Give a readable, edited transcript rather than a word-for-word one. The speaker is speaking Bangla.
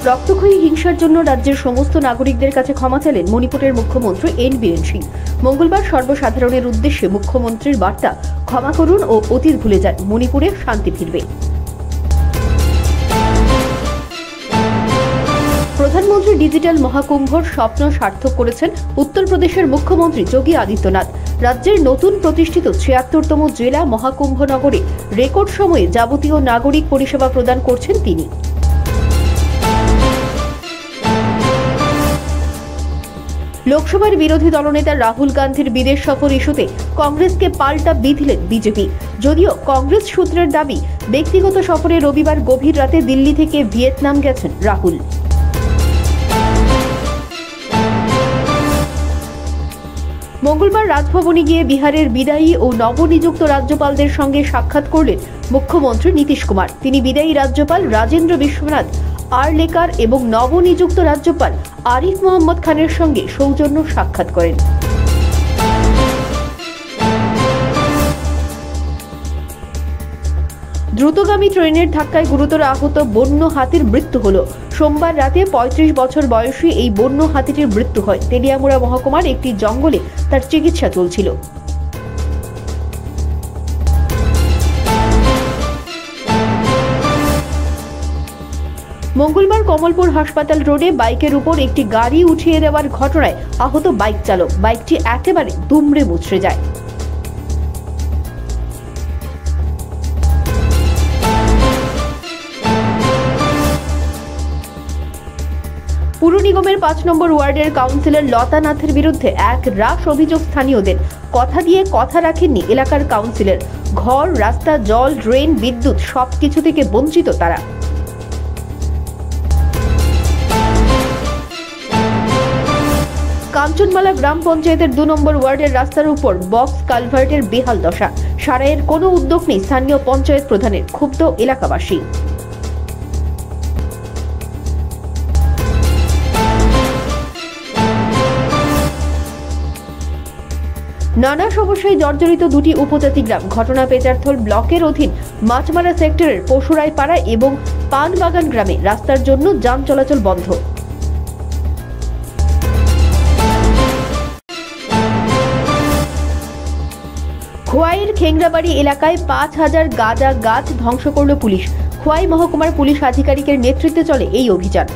রক্তক্ষয়ী হিংসার জন্য রাজ্যের সমস্ত নাগরিকদের কাছে ক্ষমা চাইলেন মণিপুরের মুখ্যমন্ত্রী এন বীরেন সিং। মঙ্গলবার সর্বসাধারণের উদ্দেশ্যে মুখ্যমন্ত্রীর বার্তা, ক্ষমা করুন ও অতীত ভুলে যান, মণিপুরে শান্তি ফিরবে। প্রধানমন্ত্রী ডিজিটাল মহাকুম্ভর স্বপ্ন সার্থক করেছেন উত্তরপ্রদেশের মুখ্যমন্ত্রী যোগী আদিত্যনাথ। রাজ্যের নতুন প্রতিষ্ঠিত ৭৬তম জেলা মহাকুম্ভ নগরে রেকর্ড সময়ে যাবতীয় নাগরিক পরিষেবা প্রদান করছেন তিনি। লোকসভার বিরোধী দলনেতা রাহুল গান্ধীর বিদেশ সফর ইস্যুতে কংগ্রেসকে পাল্টা বিঁধলেন বিজেপি। যদিও কংগ্রেস সূত্রের দাবি, ব্যক্তিগত সফরে রবিবার গভীর রাতে দিল্লি থেকে ভিয়েতনাম গেছেন রাহুল। মঙ্গলবার রাজভবনে গিয়ে বিহারের বিদায়ী ও নবনিযুক্ত রাজ্যপালদের সঙ্গে সাক্ষাৎ করলেন মুখ্যমন্ত্রী নীতিশ কুমার। তিনি বিদায়ী রাজ্যপাল রাজেন্দ্র বিশ্বনাথ আর্লেকার এবং নবনিযুক্ত রাজ্যপাল আরিফ মোহাম্মদ খানের সঙ্গে সৌজন্য সাক্ষাৎ করেন। দ্রুতগামী ট্রেনের ধাক্কায় গুরুতর আহত বন্য হাতির মৃত্যু হল। সোমবার রাতে ৩৫ বছর বয়সী এই বন্য হাতিটির মৃত্যু হয়। তেলিয়ামুড়া মহকুমার একটি জঙ্গলে তার চিকিৎসা চলছিল। মঙ্গলবার কমলপুর হাসপাতাল রোডে বাইকের উপর একটি গাড়ি উঠিয়ে দেওয়ার ঘটনায় আহত বাইক চালক। বাইকটি একেবারে দুমড়ে মুচড়ে যায়। পুর নিগমের ৫ নম্বর ওয়ার্ডের কাউন্সিলর লতা নাথের বিরুদ্ধে এক রাশ অভিযোগ স্থানীয়দের। কথা দিয়ে কথা রাখেননি এলাকার কাউন্সিলর। ঘর, রাস্তা, জল, ড্রেন, বিদ্যুৎ সবকিছু থেকে বঞ্চিত তারা। কাঞ্চনমালা গ্রাম পঞ্চায়েতের ২ নম্বর ওয়ার্ডের রাস্তার উপর বক্স কালভার্টের বেহাল দশা। সারাইয়ের কোনো উদ্যোগ নেই স্থানীয় পঞ্চায়েত প্রধানের, ক্ষুব্ধ এলাকাবাসী। নানা সমস্যায় জর্জরিত দুটি উপজাতি গ্রাম। ঘটনা পেচারথল ব্লকের অধীন মাছমারা সেক্টরের পশুরাইপাড়া এবং পানবাগান গ্রামে রাস্তার জন্য যান চলাচল বন্ধ। খোয়াইয়ের খেংরাবাড়ি এলাকায় ৫,০০০ গাঁজা গাছ ধ্বংস করল পুলিশ। খোয়াই মহকুমার পুলিশ আধিকারিকের নেতৃত্বে চলে এই অভিযান।